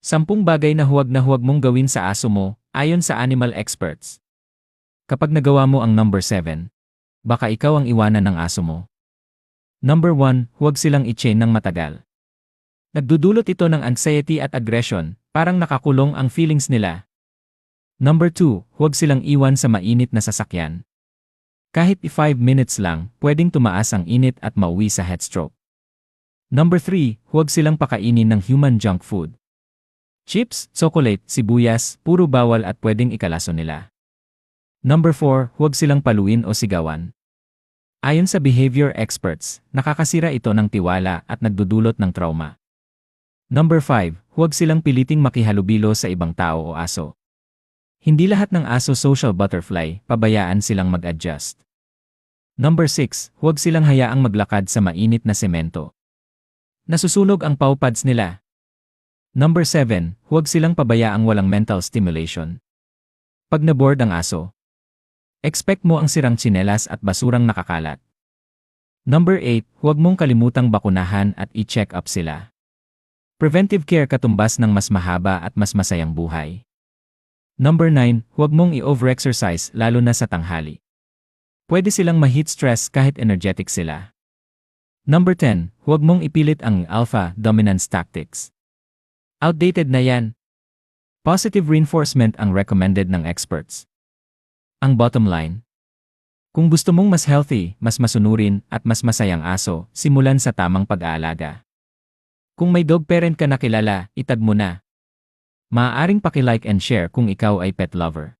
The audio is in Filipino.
10 bagay na huwag mong gawin sa aso mo, ayon sa animal experts. Kapag nagawa mo ang number 7, baka ikaw ang iwanan ng aso mo. Number 1, huwag silang i-chain ng matagal. Nagdudulot ito ng anxiety at aggression, parang nakakulong ang feelings nila. Number 2, huwag silang iwan sa mainit na sasakyan. Kahit 5 minutes lang, pwedeng tumaas ang init at mauwi sa heatstroke. Number 3, huwag silang pakainin ng human junk food. Chips, chocolate, sibuyas, puro bawal at pwedeng ikalaso nila. Number 4, huwag silang paluin o sigawan. Ayon sa behavior experts, nakakasira ito ng tiwala at nagdudulot ng trauma. Number 5, huwag silang piliting makihalubilo sa ibang tao o aso. Hindi lahat ng aso social butterfly, pabayaan silang mag-adjust. Number 6, huwag silang hayaang maglakad sa mainit na semento. Nasusunog ang paw pads nila. Number 7, huwag silang pabayaang walang mental stimulation. Pag na-bored ang aso, expect mo ang sirang tsinelas at basurang nakakalat. Number 8, huwag mong kalimutang bakunahan at i-check up sila. Preventive care katumbas ng mas mahaba at mas masayang buhay. Number 9, huwag mong i-overexercise lalo na sa tanghali. Pwede silang ma-heat stress kahit energetic sila. Number 10, huwag mong ipilit ang alpha dominance tactics. Outdated na yan. Positive reinforcement ang recommended ng experts. Ang bottom line, kung gusto mong mas healthy, mas masunurin at mas masayang aso, simulan sa tamang pag-aalaga. Kung may dog parent ka na kilala, itag mo na. Maaaring paki-like and share kung ikaw ay pet lover.